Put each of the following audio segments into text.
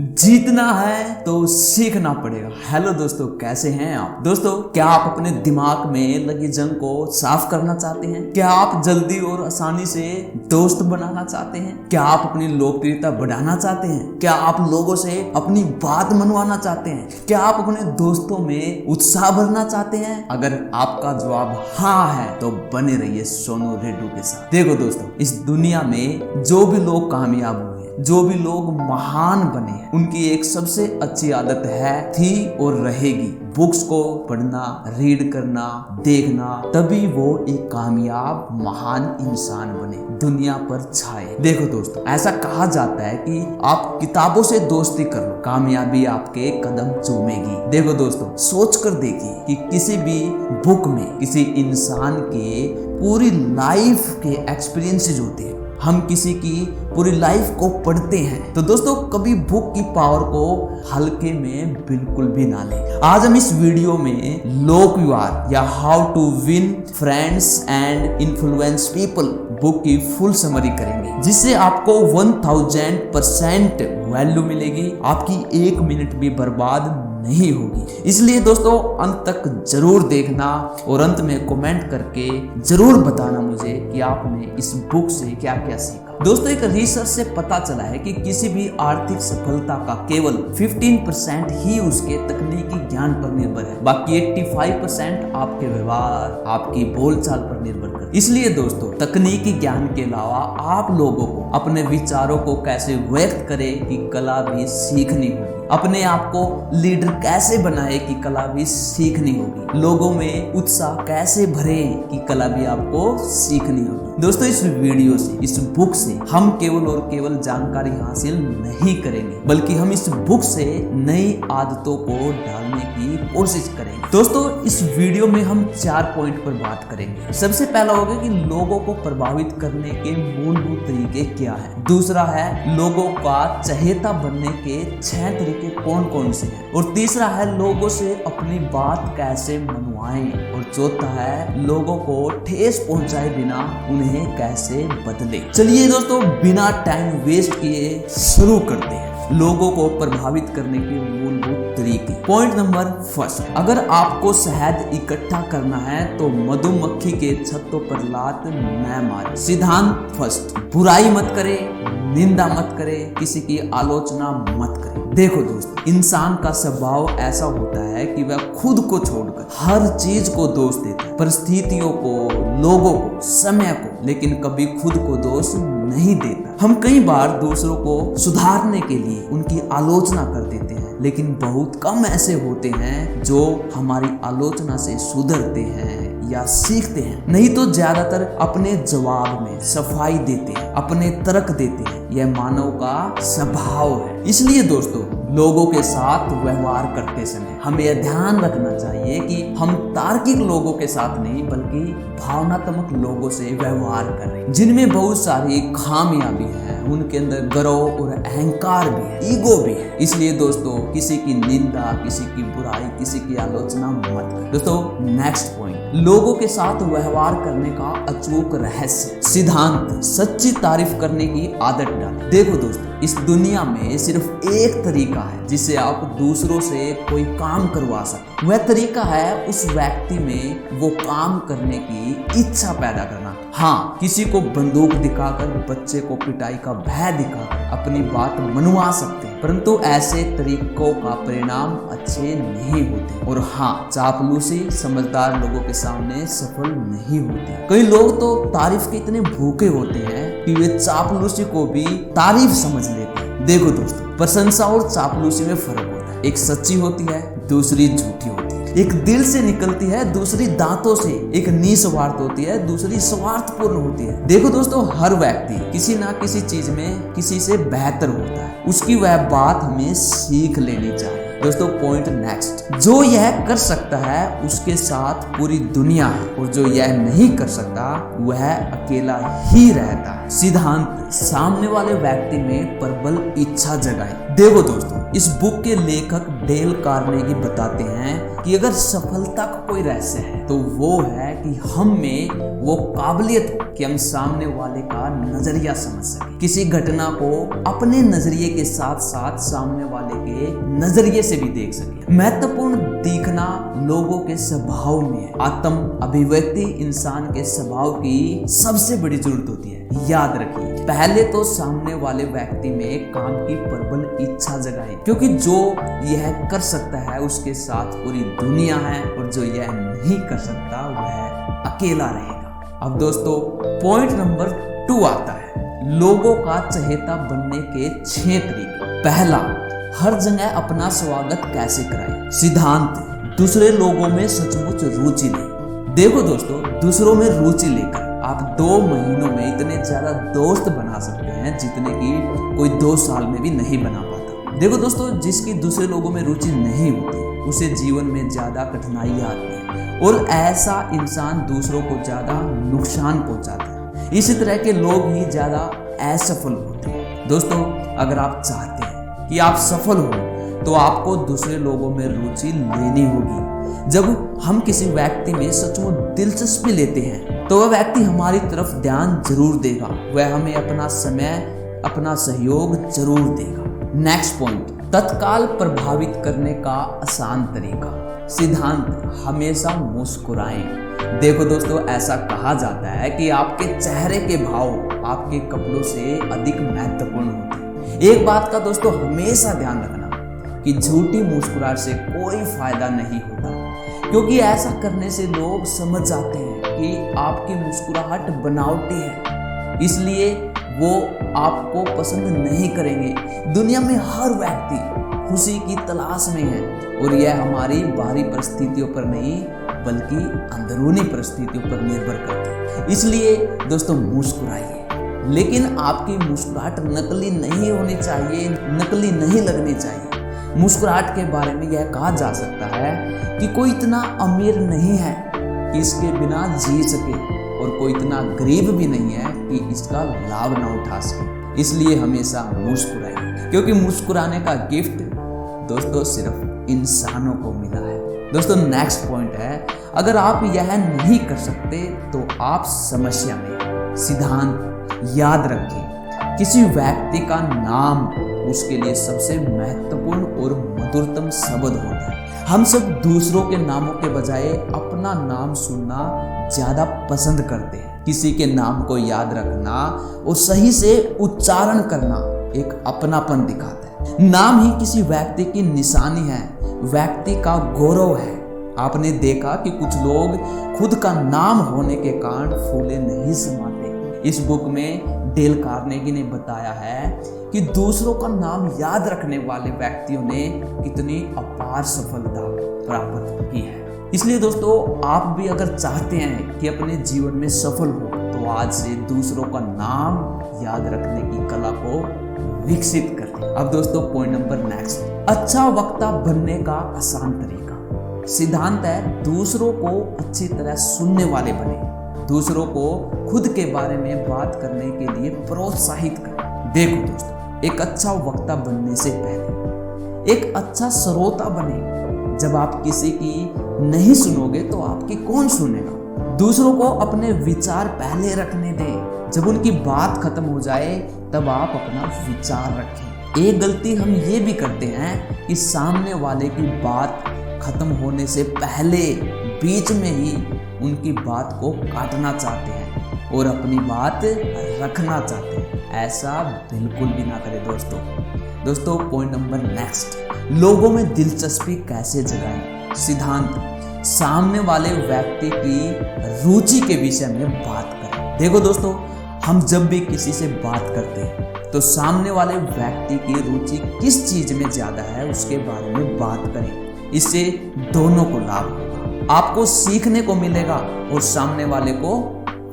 जीतना है तो सीखना पड़ेगा। हेलो दोस्तों, कैसे हैं आप? दोस्तों, क्या आप अपने दिमाग में लगी जंग को साफ करना चाहते हैं? क्या आप जल्दी और आसानी से दोस्त बनाना चाहते हैं? क्या आप अपनी लोकप्रियता बढ़ाना चाहते हैं? क्या आप लोगों से अपनी बात मनवाना चाहते हैं? क्या आप अपने दोस्तों में उत्साह भरना चाहते हैं? अगर आपका जवाब हाँ है तो बने रहिए सोनू रेड्डू के साथ। देखो दोस्तों, इस दुनिया में जो भी लोग कामयाब हुए, जो भी लोग महान बने हैं, उनकी एक सबसे अच्छी आदत है, थी और रहेगी बुक्स को पढ़ना, रीड करना, देखना। तभी वो एक कामयाब महान इंसान बने, दुनिया पर छाए। देखो दोस्तों, ऐसा कहा जाता है कि आप किताबों से दोस्ती कर लो, कामयाबी आपके कदम चूमेगी। देखो दोस्तों, सोच कर देखिए कि किसी भी बुक में किसी इंसान के पूरी लाइफ के एक्सपीरियंसेस होते हैं। हम किसी की पूरी लाइफ को पढ़ते हैं तो दोस्तों, कभी बुक की पावर को हल्के में बिल्कुल भी ना लें। आज हम इस वीडियो में लोक व्यवहार या how to win friends and influence people book की फुल समरी करेंगे, जिससे आपको 1000% वैल्यू मिलेगी। आपकी 1 मिनट भी बर्बाद नहीं होगी। इसलिए दोस्तों, अंत तक जरूर देखना और अंत में कमेंट करके जरूर बताना मुझे कि आपने इस बुक से क्या क्या सीखा। दोस्तों, एक रिसर्च से पता चला है कि किसी भी आर्थिक सफलता का केवल 15% ही उसके तकनीकी ज्ञान पर निर्भर है। बाकी 85% आपके व्यवहार, आपकी बोलचाल पर निर्भर करता है। इसलिए दोस्तों, तकनीकी ज्ञान के अलावा आप लोगों को अपने विचारों को कैसे व्यक्त करें की कला भी सीखनी होगी। अपने आप को लीडर कैसे बनाए की कला भी सीखनी होगी। लोगों में उत्साह कैसे भरे की कला भी आपको सीखनी होगी। दोस्तों, इस वीडियो से, इस बुक से हम केवल और केवल जानकारी हासिल नहीं करेंगे, बल्कि हम इस बुक से नई आदतों को डालने की कोशिश करेंगे। दोस्तों, इस वीडियो में हम 4 पॉइंट पर बात करेंगे। सबसे पहला होगा कि लोगों को प्रभावित करने के मूलभूत तरीके क्या है। दूसरा है लोगों का चहेता बनने के 6 तरीके कौन कौन से हैं। और तीसरा है लोगों से अपनी बात कैसे मनवाएं। और चौथा है लोगों को ठेस पहुंचाए बिना उन्हें कैसे बदले। चलिए दोस्तों, बिना टाइम वेस्ट किए शुरू करते हैं लोगों को प्रभावित करने के मूलभूत तरीके। पॉइंट नंबर 1, अगर आपको शहद इकट्ठा करना है तो मधुमक्खी के छत्तों पर लात न मारे। सिद्धांत 1, बुराई मत करे, निंदा मत करे, किसी की आलोचना मत करे। देखो दोस्तों, इंसान का स्वभाव ऐसा होता है कि वह खुद को छोड़कर हर चीज को दोष देता है, परिस्थितियों को, लोगों को, समय को, लेकिन कभी खुद को दोष नहीं देता। हम कई बार दूसरों को सुधारने के लिए उनकी आलोचना कर देते हैं, लेकिन बहुत कम ऐसे होते हैं जो हमारी आलोचना से सुधरते हैं या सीखते हैं। नहीं तो ज्यादातर अपने जवाब में सफाई देते हैं, अपने तर्क देते हैं। यह मानव का स्वभाव है। इसलिए दोस्तों, लोगों के साथ व्यवहार करते समय हमें यह ध्यान रखना चाहिए कि हम तार्किक लोगों के साथ नहीं, बल्कि भावनात्मक लोगों से व्यवहार कर रहे हैं, जिनमें बहुत सारी खामियां भी हैं। उनके अंदर गर्व और अहंकार भी है, ईगो भी है। इसलिए दोस्तों, किसी की निंदा, किसी की बुराई, किसी की आलोचना मत करें। दोस्तों, नेक्स्ट पॉइंट, लोगों के साथ व्यवहार करने का अचूक रहस्य। सिद्धांत, सच्ची तारीफ करने की आदत डालें। देखो दोस्तों, इस दुनिया में सिर्फ एक तरीका है जिससे आप दूसरों से कोई काम करवा सकें। वह तरीका है उस व्यक्ति में वो काम करने की इच्छा पैदा करना। हाँ, किसी को बंदूक दिखाकर, बच्चे को पिटाई का भय दिखाकर अपनी बात मनवा सकते हैं, परंतु ऐसे तरीकों का परिणाम अच्छे नहीं होते। और हाँ, चापलूसी समझदार लोगों के सामने सफल नहीं होती। कई लोग तो तारीफ के इतने भूखे होते हैं कि वे चापलूसी को भी तारीफ समझ लेते हैं। देखो दोस्तों, प्रशंसा और चापलूसी में फर्क होता है। एक सच्ची होती है, दूसरी झूठी होती है। एक दिल से निकलती है, दूसरी दांतों से। एक निस्वार्थ होती है, दूसरी स्वार्थपूर्ण होती है। देखो दोस्तों, हर व्यक्ति किसी ना किसी चीज में किसी से बेहतर होता है। उसकी वह बात हमें सीख लेनी चाहिए। दोस्तों, पॉइंट नेक्स्ट, जो यह कर सकता है उसके साथ पूरी दुनिया है, और जो यह नहीं कर सकता वह अकेला ही रहता है। सिद्धांत, सामने वाले व्यक्ति में प्रबल इच्छा जगाए। देखो दोस्तों, इस बुक के लेखक डेल कार्नेगी बताते हैं कि अगर सफलता का कोई रहस्य है तो वो है कि हम में वो काबिलियत हो कि हम सामने वाले का नजरिया समझ सके, किसी घटना को अपने नजरिए के साथ साथ सामने वाले के नजरिए से भी देख सके। महत्वपूर्ण दिखना लोगों के स्वभाव में है। आत्म अभिव्यक्ति इंसान के स्वभाव की सबसे बड़ी जरूरत होती है। याद रखिए, पहले तो सामने वाले व्यक्ति में काम की प्रबल इच्छा जगाए, क्योंकि जो यह कर सकता है उसके साथ पूरी दुनिया है और जो यह नहीं कर सकता वह अकेला रहेगा। अब दोस्तों पॉइंट नंबर 2 आता है, लोगों का चहेता बनने के 6 तरीके। पहला, हर जगह अपना स्वागत कैसे कराएं। सिद्धांत, दूसरे लोगों में सचमुच रुचि लें। देखो दोस्तों, दूसरों में रुचि लेकर आप 2 महीनों में इतने ज्यादा दोस्त बना सकते हैं जितने की कोई 2 साल में भी नहीं बना पाता। देखो दोस्तों, जिसकी दूसरे लोगों में रुचि नहीं होती उसे जीवन में ज्यादा कठिनाई आती है और ऐसा इंसान दूसरों को ज्यादा नुकसान पहुंचाता है। इसी तरह के लोग ही ज्यादा असफल होते हैं। दोस्तों, अगर आप चाहते हैं कि आप सफल हो तो आपको दूसरे लोगों में रुचि लेनी होगी। जब हम किसी व्यक्ति में सचमुच दिलचस्पी लेते हैं तो वह व्यक्ति हमारी तरफ ध्यान जरूर देगा, वह हमें अपना समय, अपना सहयोग जरूर देगा। नेक्स्ट पॉइंट, तत्काल प्रभावित करने का आसान तरीका। सिद्धांत, हमेशा मुस्कुराएं। देखो दोस्तों, ऐसा कहा जाता है कि आपके चेहरे के भाव आपके कपड़ों से अधिक महत्वपूर्ण होते हैं। एक बात का दोस्तों हमेशा ध्यान रखना कि झूठी मुस्कुराहट से कोई फायदा नहीं होता, क्योंकि ऐसा करने से लोग समझ जाते हैं कि आपकी मुस्कुराहट बनावटी है, इसलिए वो आपको पसंद नहीं करेंगे। दुनिया में हर व्यक्ति खुशी की तलाश में है और यह हमारी बाहरी परिस्थितियों पर नहीं बल्कि अंदरूनी परिस्थितियों पर निर्भर करती है। इसलिए दोस्तों मुस्कुराइए, लेकिन आपकी मुस्कुराहट नकली नहीं होनी चाहिए, नकली नहीं लगनी चाहिए। मुस्कुराहट के बारे में यह कहा जा सकता है कि कोई इतना अमीर नहीं है कि इसके बिना जी सके और कोई इतना गरीब भी नहीं है कि इसका लाभ ना उठा सके। इसलिए हमेशा मुस्कुराइए, क्योंकि मुस्कुराने का गिफ्ट दोस्तों सिर्फ इंसानों को मिला है। दोस्तों नेक्स्ट पॉइंट है, अगर आप यह नहीं कर सकते तो आप समस्या में। सिद्धांत, याद रखें, किसी व्यक्ति का नाम उसके लिए सबसे महत्वपूर्ण और मधुरतम शब्द होता है। हम सब दूसरों के नामों के बजाय अपना नाम सुनना ज्यादा पसंद करते हैं। किसी के नाम को याद रखना और सही से उच्चारण करना एक अपनापन दिखाता है। नाम ही किसी व्यक्ति की निशानी है, व्यक्ति का गौरव है। आपने देखा कि कुछ लोग खुद का नाम होने के कारण फूले नहीं समाते। इस बुक में डेल कार्नेगी ने बताया है कि दूसरों का नाम याद रखने वाले व्यक्तियों ने कितनी अपार सफलता प्राप्त की है। इसलिए दोस्तों, आप भी अगर चाहते हैं कि अपने जीवन में सफल हो तो आज से दूसरों का नाम याद रखने की कला को विकसित करें। अब दोस्तों पॉइंट नंबर नेक्स्ट, अच्छा वक्ता बनने का आसान तरीका। सिद्धांत है, दूसरों को अच्छी तरह सुनने वाले बने, दूसरों को खुद के बारे में बात करने के लिए प्रोत्साहित करें। देखो दोस्तों, एक अच्छा वक्ता बनने से पहले एक अच्छा श्रोता बने। जब आप किसी की नहीं सुनोगे तो आपकी कौन सुनेगा। दूसरों को अपने विचार पहले रखने दें, जब उनकी बात खत्म हो जाए तब आप अपना विचार रखें। एक गलती हम ये भी करते हैं कि सामने वाले की बात खत्म होने से पहले बीच में ही उनकी बात को काटना चाहते हैं और अपनी बात रखना चाहते हैं। ऐसा बिल्कुल भी ना करें दोस्तों पॉइंट नंबर नेक्स्ट, लोगों में दिलचस्पी कैसे जगाएं। सिद्धांत, सामने वाले व्यक्ति की रुचि के विषय में बात करें। देखो दोस्तों, हम जब भी किसी से बात करते हैं तो सामने वाले व्यक्ति की रुचि किस चीज में ज्यादा है उसके बारे में बात करें। इससे दोनों को लाभ होगा, आपको सीखने को मिलेगा और सामने वाले को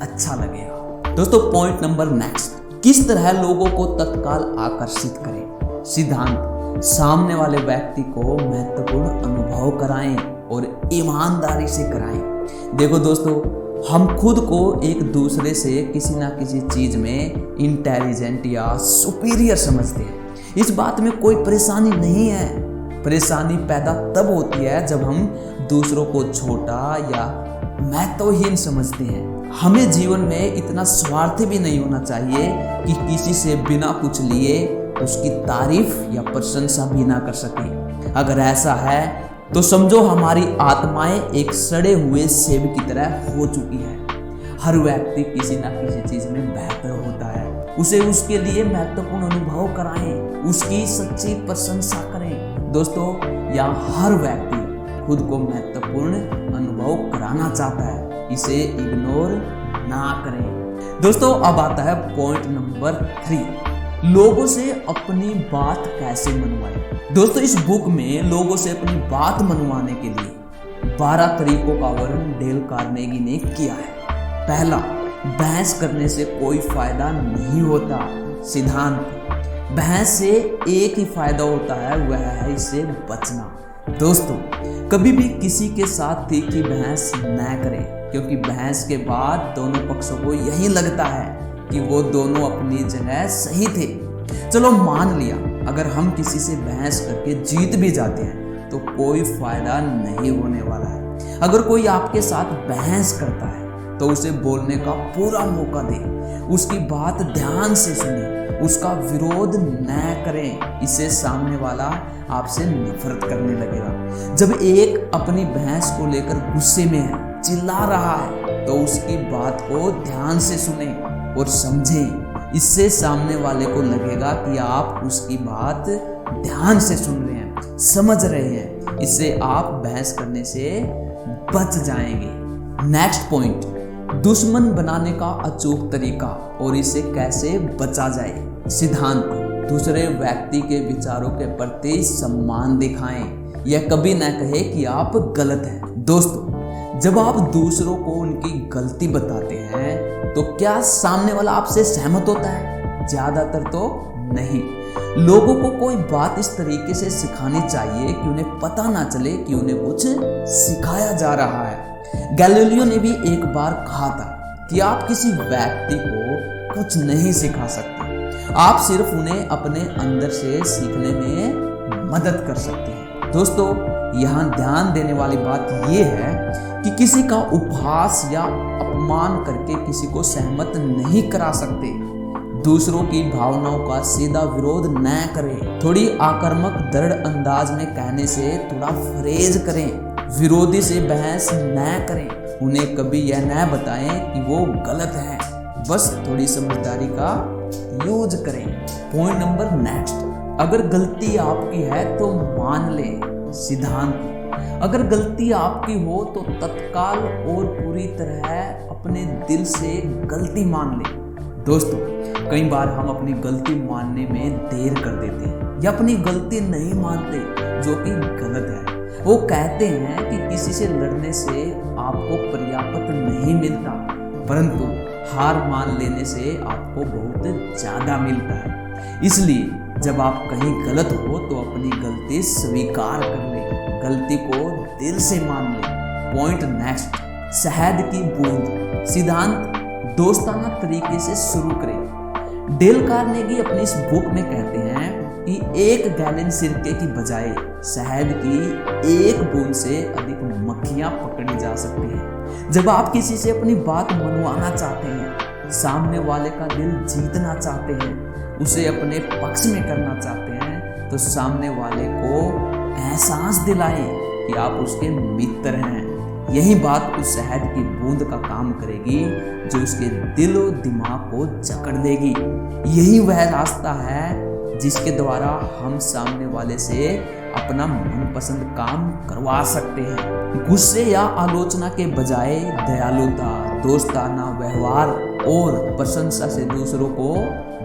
अच्छा लगेगा। दोस्तों पॉइंट नंबर नेक्स्ट, किस तरह लोगों को तत्काल आकर्षित करें। सिद्धांत, सामने वाले व्यक्ति को महत्वपूर्ण अनुभव कराएं और ईमानदारी से कराएं। देखो दोस्तों, हम खुद को एक दूसरे से किसी ना किसी चीज में इंटेलिजेंट या सुपीरियर समझते हैं। इस बात में कोई परेशानी नहीं है। परेशानी पैदा तब होती है जब हम दूसरों को छोटा या महत्वहीन समझते हैं। हमें जीवन में इतना स्वार्थी भी नहीं होना चाहिए कि किसी से बिना कुछ लिए उसकी तारीफ या प्रशंसा भी ना कर सके। अगर ऐसा है तो समझो हमारी आत्माएं एक सड़े हुए सेब की तरह हो चुकी है। हर व्यक्ति किसी ना किसी चीज में बेहतर होता है, उसे उसके लिए महत्वपूर्ण अनुभव कराएं, उसकी सच्ची प्रशंसा करें। दोस्तों, यहाँ हर व्यक्ति खुद को महत्वपूर्ण अनुभव कराना चाहता है, इसे इग्नोर ना करें। दोस्तों, अब आता है पॉइंट नंबर 3, लोगों से अपनी बात कैसे मनवाएं। दोस्तों, इस बुक में लोगों से अपनी बात मनवाने के लिए 12 तरीकों का वर्णन डेल कार्नेगी ने किया है। पहला, बहस करने से कोई फायदा नहीं होता। सिद्धांत, बहस से एक ही फायदा होता है, वह है इससे बचना। दोस्तों, कभी भी किसी के साथ तीखी बहस न करें, क्योंकि बहस के बाद दोनों पक्षों को यही लगता है कि वो दोनों अपनी जगह सही थे। चलो मान लिया, अगर हम किसी से बहस करके जीत भी जाते हैं तो कोई फायदा नहीं होने वाला है। अगर कोई आपके साथ बहस करता है तो उसे बोलने का पूरा मौका दें, उसकी बात ध्यान से सुनें, उसका विरोध न करें, इससे सामने वाला आपसे नफरत करने लगेगा। जब एक अपनी बहस को लेकर गुस्से में है, चिल्ला रहा है, तो उसकी बात को ध्यान से सुनें और समझें, इससे सामने वाले को लगेगा कि आप उसकी बात ध्यान से सुन रहे हैं, समझ रहे हैं, इससे आप बहस करने से बच जाएंगे। नेक्स्ट पॉइंट, दुश्मन बनाने का अचूक तरीका और इसे कैसे बचा जाए। सिद्धांत, दूसरे व्यक्ति के विचारों के प्रति सम्मान दिखाएं, यह कभी न कहे कि आप गलत हैं। दोस्तों, जब आप दूसरों को उनकी गलती बताते हैं तो क्या सामने वाला आपसे सहमत होता है? ज्यादातर तो नहीं। लोगों को कोई बात इस तरीके से सिखानी चाहिए कि उन्हें पता ना चले कि उन्हें कुछ सिखाया जा रहा है। गैलीलियो ने भी एक बार कहा था कि आप किसी व्यक्ति को कुछ नहीं सिखा सकते, आप सिर्फ उन्हें अपने अंदर से सीखने में मदद कर सकते हैं। दोस्तों, यहाँ ध्यान देने वाली बात यह है कि किसी का उपहास या अपमान करके किसी को सहमत नहीं करा सकते। दूसरों की भावनाओं का सीधा विरोध न करें, थोड़ी आक्रामक दृढ़ अंदाज में कहने से थोड़ा फ्रेज करें। विरोधी से बहस न करें, उन्हें कभी यह न बताएं कि वो गलत है, बस थोड़ी समझदारी का यूज करें। पॉइंट नंबर नेक्स्ट, अगर गलती आपकी है तो मान लें। सिद्धांत, अगर गलती आपकी हो तो तत्काल और पूरी तरह अपने दिल से गलती मान लें। दोस्तों, कई बार हम अपनी गलती मानने में देर कर देते हैं या अपनी गलती नहीं मानते, जो कि गलत है। वो कहते हैं कि किसी से लड़ने से आपको पर्याप्त नहीं मिलता, परंतु हार मान लेने से आपको बहुत ज्यादा मिलता है। इसलिए जब आप कहीं गलत हो तो अपनी गलती स्वीकार कर लें, गलती को दिल से मान लें। पॉइंट नेक्स्ट, शहद की बूंद। सिद्धांत, दोस्ताना तरीके से शुरू करें। डेल कार्नेगी अपनी इस बुक में कहते हैं कि 1 गैलन सिरके की बजाय शहद की 1 बूंद से अधिक मक्खियां पकड़ी जा सकती हैं। जब आप किसी से अपनी बात मनवाना चाहते हैं, सामने वाले का दिल जीतना चाहते हैं, उसे अपने पक्ष में करना चाहते हैं, तो सामने वाले को एहसास दिलाएं कि आप उसके मित्र हैं। यही बात उस शहद की बूंद का काम करेगी जो उसके दिल और दिमाग को जकड़ देगी। यही वह रास्ता है जिसके द्वारा हम सामने वाले से अपना मनपसंद काम करवा सकते हैं। गुस्से या आलोचना के बजाय दयालुता, दोस्ताना व्यवहार और प्रशंसा से दूसरों को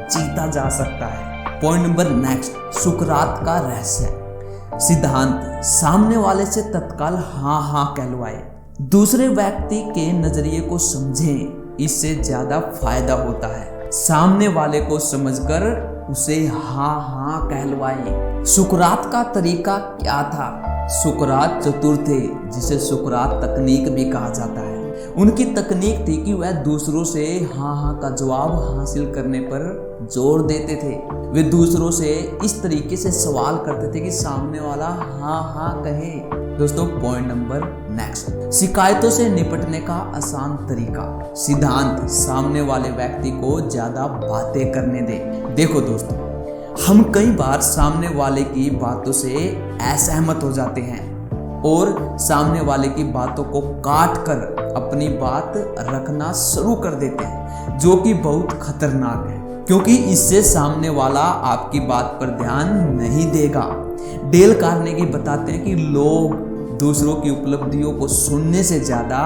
जीता जा सकता है। पॉइंट नंबर नेक्स्ट, सुकरात का रहस्य। सिद्धांत, सामने वाले से तत्काल हाँ हाँ कहलवाए, दूसरे व्यक्ति के नजरिए को समझें, इससे ज्यादा फायदा होता है। सामने वाले को समझकर उसे हाँ हाँ कहलवाएं। सुकरात का तरीका क्या था? सुकरात चतुर थे, जिसे सुकरात तकनीक भी कहा जाता है। उनकी तकनीक थी कि वह दूसरों से हाँ हाँ का जवाब हासिल करने पर जोर देते थे। वे दूसरों से इस तरीके से सवाल करते थे कि सामने वाला हाँ हाँ कहे। दोस्तों पॉइंट नंबर नेक्स्ट, शिकायतों से निपटने का आसान तरीका। सिद्धांत, सामने वाले व्यक्ति को ज्यादा बातें करने दे। देखो दोस्तों, हम कई बार सामने वाले की बातों से असहमत हो जाते हैं और सामने वाले की बातों को काट कर अपनी बात रखना शुरू कर देते हैं, जो कि बहुत खतरनाक है, क्योंकि इससे सामने वाला आपकी बात पर ध्यान नहीं देगा। डेल कार्नेगी बताते हैं कि लोग दूसरों की उपलब्धियों को सुनने से ज्यादा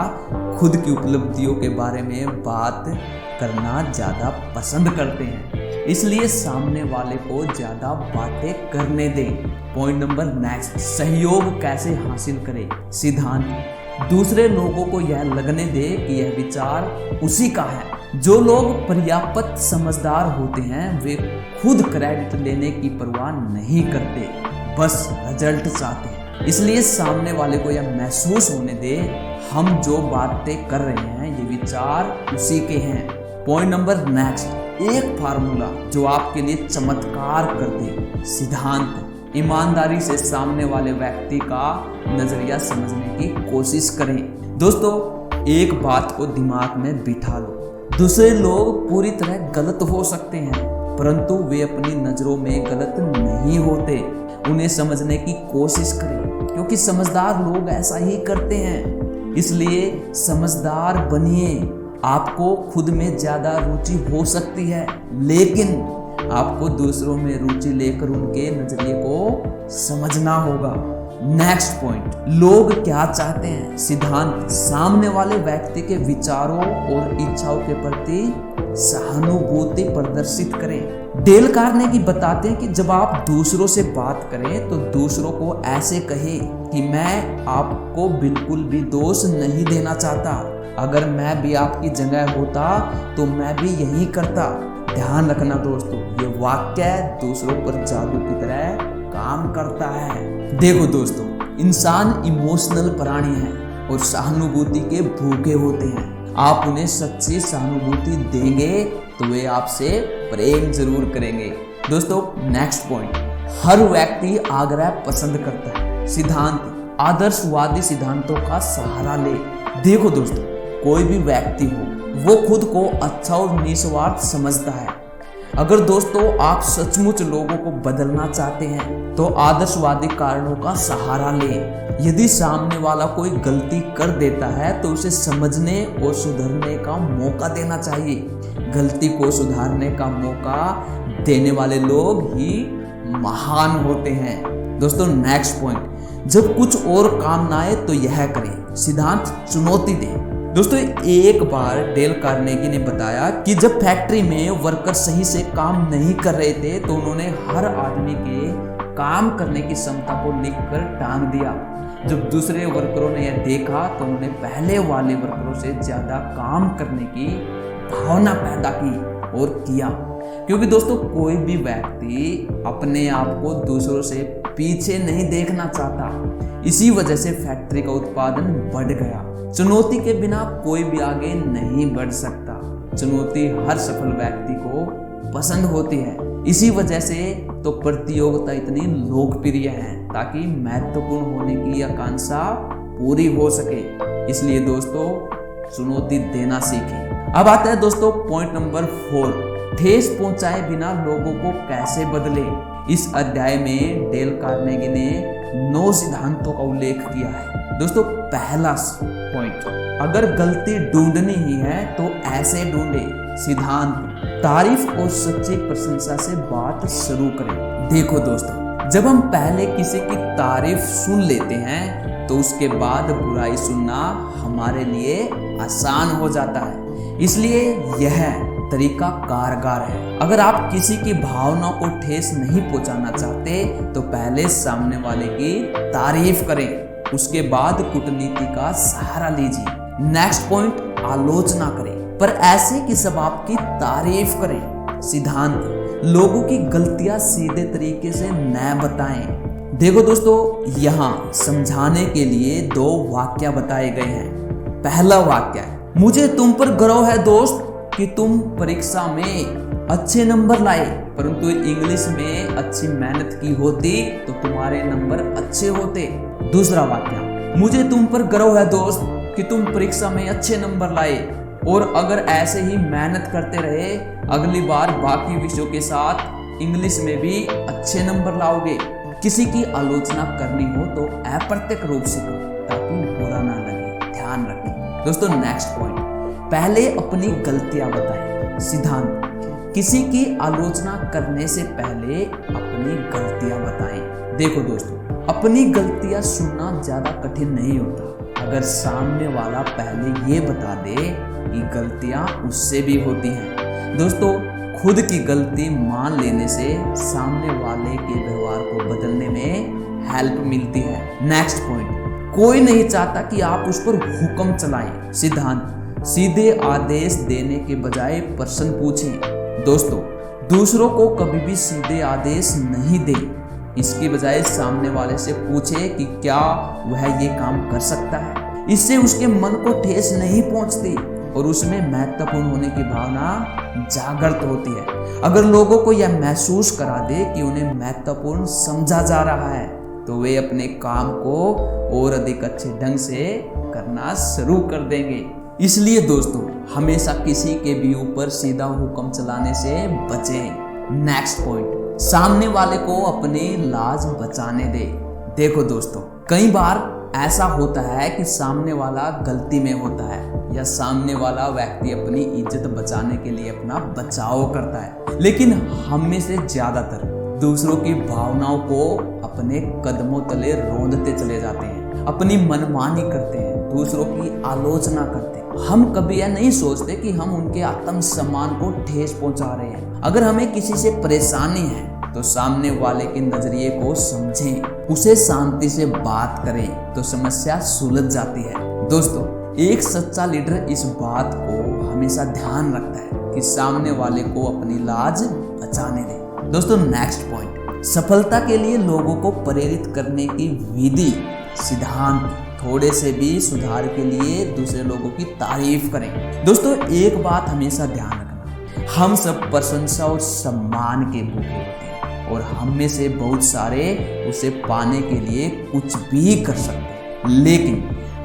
खुद की उपलब्धियों के बारे में बात करना ज्यादा पसंद करते हैं, इसलिए सामने वाले को ज्यादा बातें करने दें। पॉइंट नंबर नेक्स्ट, सहयोग कैसे हासिल करें। सिद्धांत, दूसरे लोगों को यह लगने दे कि यह विचार उसी का है। जो लोग पर्याप्त समझदार होते हैं वे खुद क्रेडिट लेने की परवाह नहीं करते, बस रिजल्ट चाहते हैं। इसलिए सामने वाले को यह महसूस होने दे हम जो बातें कर रहे हैं ये विचार उसी के हैं। पॉइंट नंबर नेक्स्ट, एक फार्मूला जो आपके लिए चमत्कार कर दे। सिद्धांत, ईमानदारी से सामने वाले व्यक्ति का नजरिया समझने की कोशिश करें। दोस्तों एक बात को दिमाग में बिठा लो, दूसरे लोग पूरी तरह गलत हो सकते हैं परंतु वे अपनी नजरों में गलत नहीं होते। उन्हें समझने की कोशिश करें क्योंकि समझदार लोग ऐसा ही करते हैं। इसलिए समझदार बनिए। आपको खुद में ज्यादा रुचि हो सकती है लेकिन आपको दूसरों में रुचि लेकर उनके नजरिए को समझना होगा। नेक्स्ट पॉइंट, लोग क्या चाहते हैं। सिद्धांत, सामने वाले व्यक्ति के विचारों और इच्छाओं के प्रति सहानुभूति प्रदर्शित करें। डेल कार्नेगी बताते हैं कि जब आप दूसरों से बात करें तो दूसरों को ऐसे कहे कि मैं आपको बिल्कुल भी दोष नहीं देना चाहता, अगर मैं भी आपकी जगह होता तो मैं भी यही करता। ध्यान रखना दोस्तों, ये वाक्य दूसरों पर जादू की तरह काम करता है। देखो दोस्तों, इंसान इमोशनल प्राणी है और सहानुभूति के भूखे होते हैं। आप उन्हें सच्ची सहानुभूति देंगे तो वे आपसे प्रेम जरूर करेंगे। दोस्तों नेक्स्ट पॉइंट, हर व्यक्ति आग्रह पसंद करता है। सिद्धांत, आदर्शवादी सिद्धांतों का सहारा ले। देखो दोस्तों, कोई भी व्यक्ति हो वो खुद को अच्छा और निस्वार्थ समझता है। अगर दोस्तों आप सचमुच लोगों को बदलना चाहते हैं तो आदर्शवादी कारणों का सहारा लें। यदि सामने वाला कोई गलती कर देता है तो उसे समझने और सुधरने का मौका देना चाहिए। गलती को सुधारने का मौका देने वाले लोग ही महान होते हैं। दोस्तों नेक्स्ट पॉइंट, जब कुछ और काम ना आए तो यह करें। सिद्धांत, चुनौती दें। दोस्तों एक बार डेल कार्नेगी ने बताया कि जब फैक्ट्री में वर्कर सही से काम नहीं कर रहे थे तो उन्होंने हर आदमी के काम करने की क्षमता को लिखकर टांग दिया। जब दूसरे वर्करों ने यह देखा तो उन्होंने पहले वाले वर्करों से ज्यादा काम करने की भावना पैदा की और किया। क्योंकि दोस्तों कोई भी व्यक्ति अपने आप को दूसरों से पीछे नहीं देखना चाहता। इसी वजह से फैक्ट्री का उत्पादन बढ़ गया। चुनौती के बिना कोई भी आगे नहीं बढ़ सकता। चुनौती हर सफल व्यक्ति को पसंद होती है। इसी वजह से तो प्रतियोगिता इतनी लोकप्रिय है ताकि महत्वपूर्ण होने की आकांक्षा पूरी हो सके। इसलिए दोस्तों चुनौती देना सीखें। अब आता है दोस्तों पॉइंट नंबर 4, ठेस पहुंचाए बिना लोगों को कैसे बदले। इस अध्याय में डेल कार्नेगी ने 9 सिद्धांतों का उल्लेख किया है। दोस्तों पहला पॉइंट, अगर गलती ढूंढनी ही है तो ऐसे ढूंढे। सिद्धांत, तारीफ और सच्ची प्रशंसा से बात शुरू करें। देखो दोस्तों, जब हम पहले किसी की तारीफ सुन लेते हैं तो उसके बाद बुराई सुनना हमारे लिए आसान हो जाता है। इसलिए यह तरीका कारगर है। अगर आप किसी की भावनाओं को ठेस नहीं पहुंचाना चाहते तो पहले सामने वाले की तारीफ करें, उसके बाद कूटनीति का सहारा लीजिए। नेक्स्ट पॉइंट, आलोचना करें पर ऐसे कि सब आपकी तारीफ करें। सिद्धांत, लोगों की गलतियां सीधे तरीके से न बताएं। देखो दोस्तों, यहाँ समझाने के लिए 2 वाक्य बताए गए हैं। पहला वाक्य, मुझे तुम पर गर्व है दोस्त कि तुम परीक्षा में अच्छे नंबर लाए, परंतु इंग्लिश में अच्छी मेहनत की होती तो तुम्हारे नंबर अच्छे होते। दूसरा वाक्य, मुझे तुम पर गर्व है दोस्त कि तुम परीक्षा में अच्छे नंबर लाए, और अगर ऐसे ही मेहनत करते रहे अगली बार बाकी विषयों के साथ इंग्लिश में भी अच्छे नंबर लाओगे। किसी की आलोचना करनी हो तो अप्रत्यक्ष रूप से करो ताकि बुरा ना लगे, ध्यान रखें। दोस्तों नेक्स्ट पॉइंट, पहले अपनी गलतियां बताएं। सिद्धांत, किसी की आलोचना करने से पहले अपनी गलतियां बताएं। देखो दोस्तों, अपनी गलतियां सुनना ज्यादा कठिन नहीं होता अगर सामने वाला पहले ये बता दे कि गलतियां उससे भी होती हैं। दोस्तों, खुद की गलती मान लेने से सामने वाले के व्यवहार को बदलने में हेल्प मिलती है। नेक्स्ट पॉइंट, कोई नहीं चाहता कि आप उस पर हुक्म चलाएं। सिद्धांत, सीधे आदेश देने के बजाय प्रश्न पूछें। दोस्तों, दूसरों को कभी भी सीधे आदेश नहीं दें, इसके बजाय सामने वाले से पूछे कि क्या वह ये काम कर सकता है। इससे उसके मन को ठेस नहीं पहुंचती और उसमें महत्वपूर्ण होने की भावना जागृत होती है। अगर लोगों को यह महसूस करा दे कि उन्हें महत्वपूर्ण समझा जा रहा है तो वे अपने काम को और अधिक अच्छे ढंग से करना शुरू कर देंगे। इसलिए दोस्तों, हमेशा किसी के भी ऊपर सीधा हुक्म चलाने से बचें। नेक्स्ट पॉइंट, सामने वाले को अपनी लाज बचाने दे। देखो दोस्तों, कई बार ऐसा होता है कि सामने वाला गलती में होता है या सामने वाला व्यक्ति अपनी इज्जत बचाने के लिए अपना बचाव करता है, लेकिन हम में से ज्यादातर दूसरों की भावनाओं को अपने कदमों तले रौंदते चले जाते हैं, अपनी मनमानी करते हैं, दूसरों की आलोचना करते हैं। हम कभी यह नहीं सोचते कि हम उनके आत्म सम्मान को ठेस पहुंचा रहे हैं। अगर हमें किसी से परेशानी है तो सामने वाले के नजरिए को समझें, उसे शांति से बात करें तो समस्या सुलझ जाती है। दोस्तों, एक सच्चा लीडर इस बात को हमेशा ध्यान रखता है कि सामने वाले को अपनी लाज बचाने दे। दोस्तों नेक्स्ट पॉइंट, सफलता के लिए लोगों को प्रेरित करने की विधि। सिद्धांत, थोड़े से भी सुधार के लिए दूसरे लोगों की तारीफ करें। दोस्तों, एक बात हमेशा ध्यान रखना, हम सब प्रशंसा और सम्मान के भूखे होते हैं और हम में से बहुत सारे उसे पाने के लिए कुछ भी कर सकते हैं, लेकिन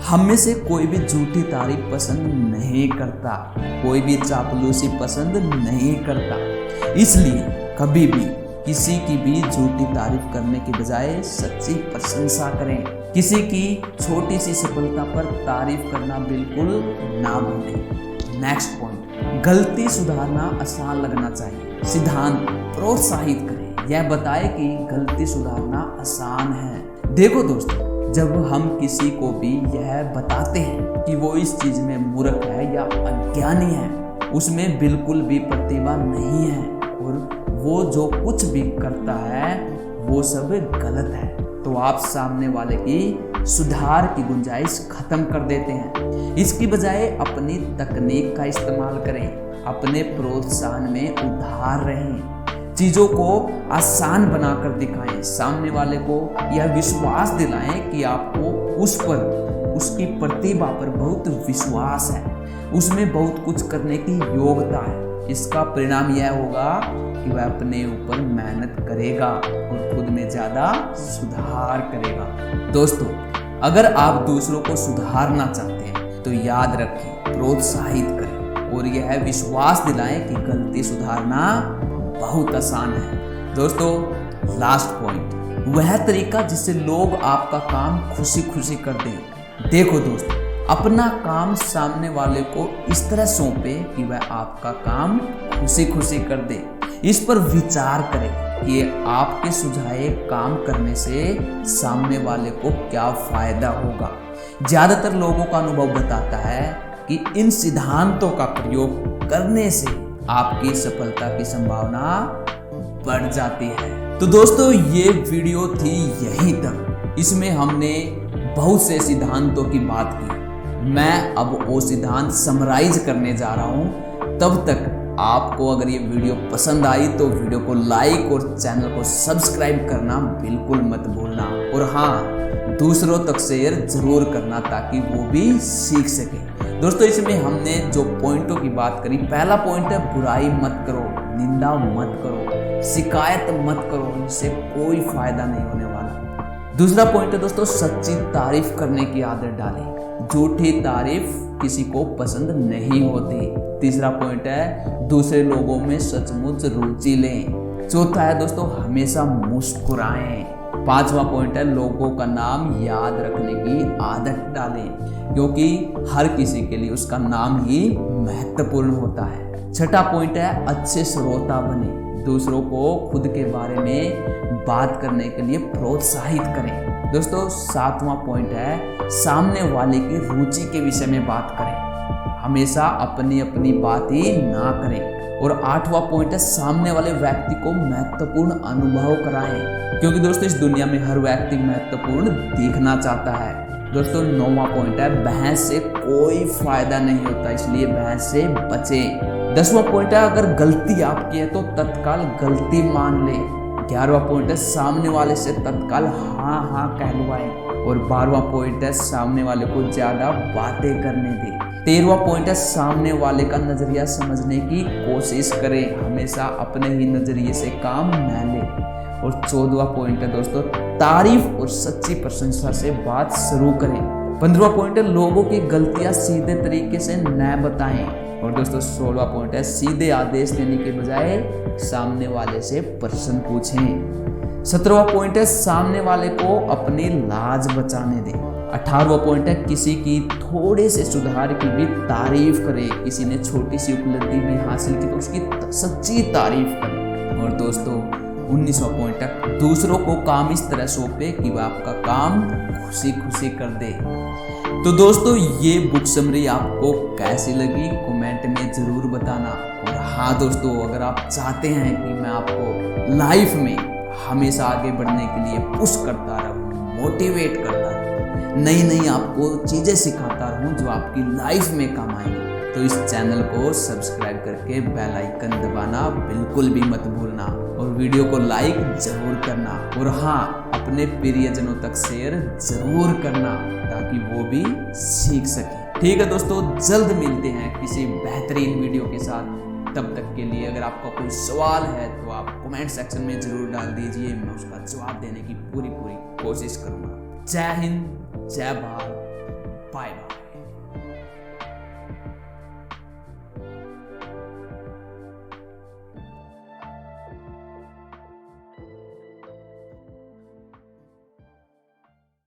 हम में से कोई भी झूठी तारीफ पसंद नहीं करता, कोई भी चापलूसी पसंद नहीं करता। इसलिए कभी भी किसी की भी झूठी तारीफ करने के बजाय सच्ची प्रशंसा करें। किसी की छोटी सी सफलता पर तारीफ करना बिल्कुल ना भूलें। नेक्स्ट पॉइंट, गलती सुधारना आसान लगना चाहिए। सिद्धांत, प्रोत्साहित करें, यह बताए कि गलती सुधारना आसान है। देखो दोस्तों, जब हम किसी को भी यह बताते हैं कि वो इस चीज में मूर्ख है या अज्ञानी है, उसमें बिल्कुल भी प्रतिभा नहीं है और वो जो कुछ भी करता है वो सब गलत है, तो आप सामने वाले की सुधार की गुंजाइश खत्म कर देते हैं। इसकी बजाय अपनी तकनीक का इस्तेमाल करें, अपने प्रोत्साहन में उदार रहें, चीजों को आसान बनाकर दिखाएं, सामने वाले को यह विश्वास दिलाएं कि आपको उस पर, उसकी प्रतिभा पर बहुत विश्वास है, उसमें बहुत कुछ करने की योग्यता है। इसका परिणाम यह होगा कि वह अपने ऊपर मेहनत करेगा और खुद में ज्यादा सुधार करेगा। दोस्तों, अगर आप दूसरों को सुधारना चाहते हैं तो याद रखें, प्रोत्साहित करें और यह विश्वास दिलाएं कि गलती सुधारना बहुत आसान है। दोस्तों लास्ट पॉइंट, वह तरीका जिससे लोग आपका काम खुशी खुशी कर दें। देखो दोस्तों, अपना काम सामने वाले को इस तरह सौंपे कि वह आपका काम खुशी खुशी कर दे। इस पर विचार करें कि आपके सुझाए काम करने से सामने वाले को क्या फायदा होगा। ज्यादातर लोगों का अनुभव बताता है कि इन सिद्धांतों का प्रयोग करने से आपकी सफलता की संभावना बढ़ जाती है। तो दोस्तों, ये वीडियो थी यहीं तक। इसमें हमने बहुत से सिद्धांतों की बात की। मैं अब वो सिद्धांत समराइज करने जा रहा हूँ। तब तक आपको अगर ये वीडियो पसंद आई तो वीडियो को लाइक और चैनल को सब्सक्राइब करना बिल्कुल मत भूलना। और हाँ, दूसरों तक शेयर जरूर करना ताकि वो भी सीख सके। दोस्तों, इसमें हमने जो पॉइंटों की बात करी, पहला पॉइंट है बुराई मत करो, निंदा मत करो, शिकायत मत करो, इससे कोई फायदा नहीं होने वाला। दूसरा पॉइंट है दोस्तों, सच्ची तारीफ करने की आदत डालें। झूठी तारीफ किसी को पसंद नहीं होती। तीसरा पॉइंट है, दूसरे लोगों में सचमुच रुचि लें। चौथा है दोस्तों, हमेशा मुस्कुराएं। पांचवा पॉइंट है, लोगों का नाम याद रखने की आदत डालें, क्योंकि हर किसी के लिए उसका नाम ही महत्वपूर्ण होता है। छठा पॉइंट है, अच्छे श्रोता बने। दूसरों को खुद के बारे में बात करने के लिए प्रोत्साहित करें। दोस्तों सातवां पॉइंट है, सामने वाले की रुचि के विषय में बात करें। हमेशा अपनी अपनी बात ही ना करें। और आठवां पॉइंट है, सामने वाले व्यक्ति को महत्वपूर्ण अनुभव कराएं, क्योंकि दोस्तों इस दुनिया में हर व्यक्ति महत्वपूर्ण दिखना चाहता है। दोस्तों नौवां पॉइंट है, बहस से कोई फायदा नहीं होता, इसलिए बहस से बचें। 10वां पॉइंट है, अगर गलती आपकी है तो तत्काल गलती मान ले। 11वां पॉइंट है, सामने वाले से तत्काल हाँ हाँ कहलवाएं। और 12वां पॉइंट है, सामने वाले को ज्यादा बातें करने दें। 13वां पॉइंट है, सामने वाले का नजरिया समझने की कोशिश करें, हमेशा अपने ही नजरिए से काम न लें। और 14वां पॉइंट है दोस्तों, तारीफ और सच्ची प्रशंसा से बात शुरू करें। 15वां पॉइंट है, लोगों की गलतियां सीधे तरीके से न बताएं। और दोस्तों 16वां पॉइंट है, सीधे आदेश देने के बजाय सामने वाले से प्रश्न पूछें। 17वां पॉइंट है, सामने वाले को अपनी लाज बचाने दें। 18वां पॉइंट है, किसी की थोड़े से सुधार की भी तारीफ करें। किसी ने छोटी सी उपलब्धि भी हासिल की तो उसकी सच्ची तारीफ करें। और दोस्तों 19वां पॉइंट है, दूसरों को काम इस तरह सौंपे कि वह आपका काम खुशी खुशी कर दे। तो दोस्तों ये बुक समरी आपको कैसी लगी कमेंट में जरूर बताना। और हाँ दोस्तों, अगर आप चाहते हैं कि मैं आपको लाइफ में हमेशा आगे बढ़ने के लिए पुश करता रहूं, मोटिवेट करता रहूं, नई नई आपको चीजें सिखाता रहूं जो आपकी लाइफ में काम आएंगी, तो इस चैनल को सब्सक्राइब करके बेल आइकन दबाना बिल्कुल भी मत भूलना। और वीडियो को लाइक जरूर करना। और हाँ, अपने प्रियजनों तक शेयर जरूर करना ताकि वो भी सीख सके। ठीक है दोस्तों, जल्द मिलते हैं किसी बेहतरीन वीडियो के साथ। तब तक के लिए अगर आपका कोई सवाल है तो आप कमेंट सेक्शन में जरूर डाल दीजिए, मैं उसका जवाब देने की पूरी कोशिश करूंगा। जय हिंद, जय भारत, बाय बाय।